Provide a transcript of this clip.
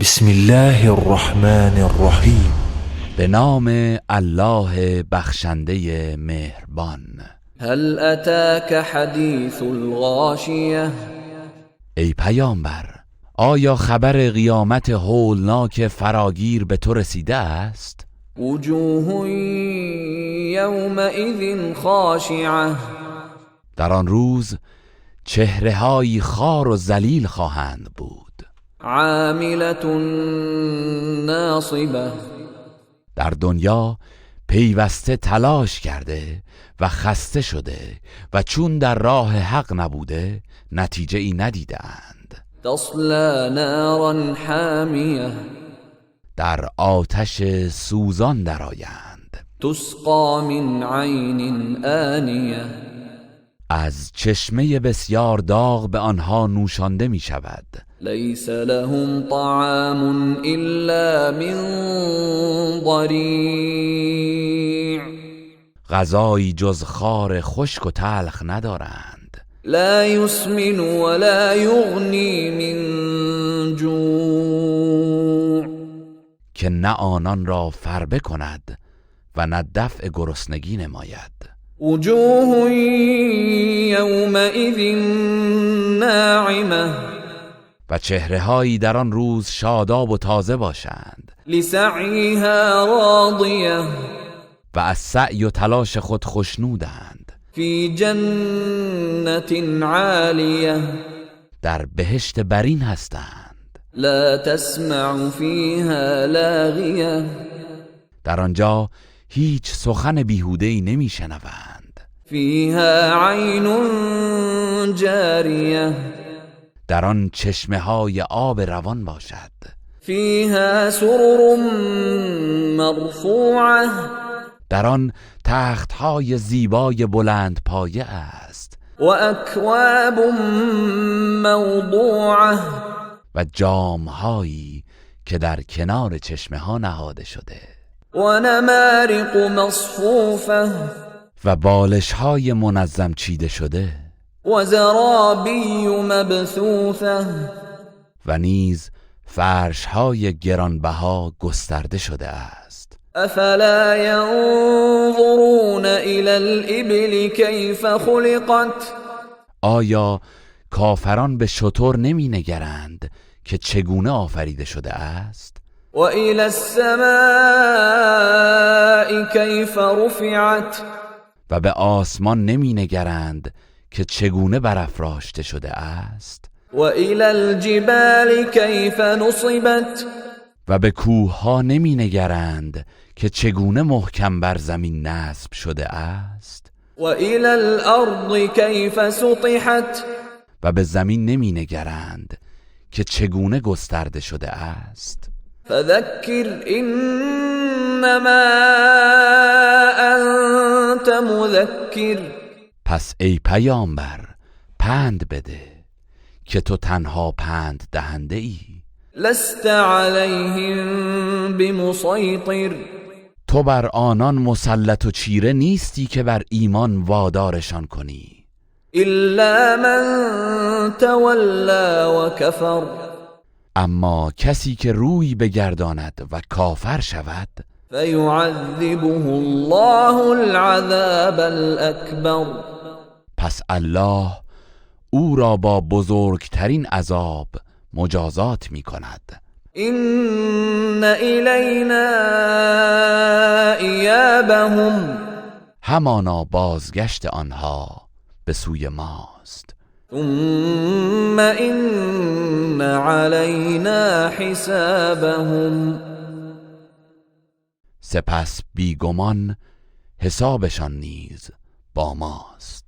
بسم الله الرحمن الرحیم. به نام الله بخشنده مهربان. هل اتاک حدیث الغاشیه؟ ای پیامبر، آیا خبر قیامت هولناک فراگیر به تو رسیده است؟ وجوه یومئذ خاشعه، در آن روز چهره‌هایی خار و ذلیل خواهند بود. عاملة ناصبه، در دنیا پیوسته تلاش کرده و خسته شده و چون در راه حق نبوده نتیجه ای ندیدند. تصلی نارا حامیه، در آتش سوزان درآیند. تسقى من عین آنیه، از چشمه بسیار داغ به آنها نوشانده می شود. لیس لهم طعام الا من ضریع، غذایی جز خار خشک و تلخ ندارند. لا یسمن ولا یغنی من جوع، که نه آنان را فربه کند و نه دفع گرسنگی نماید. وجوه یومئذ ناعمه، و چهره‌هایی در آن روز شاداب و تازه باشند لسعیها راضیه، و از سعی و تلاش خود خوشنودند. فی جنت عالیه، در بهشت برین هستند. لا تسمع فیها لاغیه، در آنجا هیچ سخن بیهوده‌ای نمی‌شنوند. فیها عین جاریه، در آن چشمه‌های آب روان باشد. فیها سرر مرفوعه، در آن تخت‌های زیبای بلند پایه است و اکواب موضوعه، و جام‌هایی که در کنار چشمه‌ها نهاده شده و نمارق مصفوفه، و بالش‌های منظم چیده شده و زرابی مبثوثه، و نیز فرش‌های گرانبها گسترده شده است. افلا ينظرون الى الابل كيف خلقت، آیا کافران به شتر نمی‌نگرند که چگونه آفریده شده است؟ و الى السماء كيف رفعت، و به آسمان نمی‌نگرند که چگونه برافراشته شده است؟ و الى الجبال كيف نصبت، و به کوه‌ها نمی‌نگرند که چگونه محکم بر زمین نصب شده است؟ و الى الارض كيف سطحت، و به زمین نمی‌نگرند که چگونه گسترده شده است؟ فذكر انما انت مذكر، پس ای پیامبر پند بده که تو تنها پند دهنده ای. لست عليهم بمسيطر، تو بر آنان مسلط و چیره نیستی که بر ایمان وادارشان کنی. الا من تولى وكفر، اما کسی که روی بگرداند و کافر شود فيعذبه الله العذاب الأكبر، پس الله او را با بزرگترین عذاب مجازات می کند. إن إلينا إيابهم، همانا بازگشت آنها به سوی ماست. ثم إن علينا حسابهم، سپس بیگمان حسابشان نیز با ماست.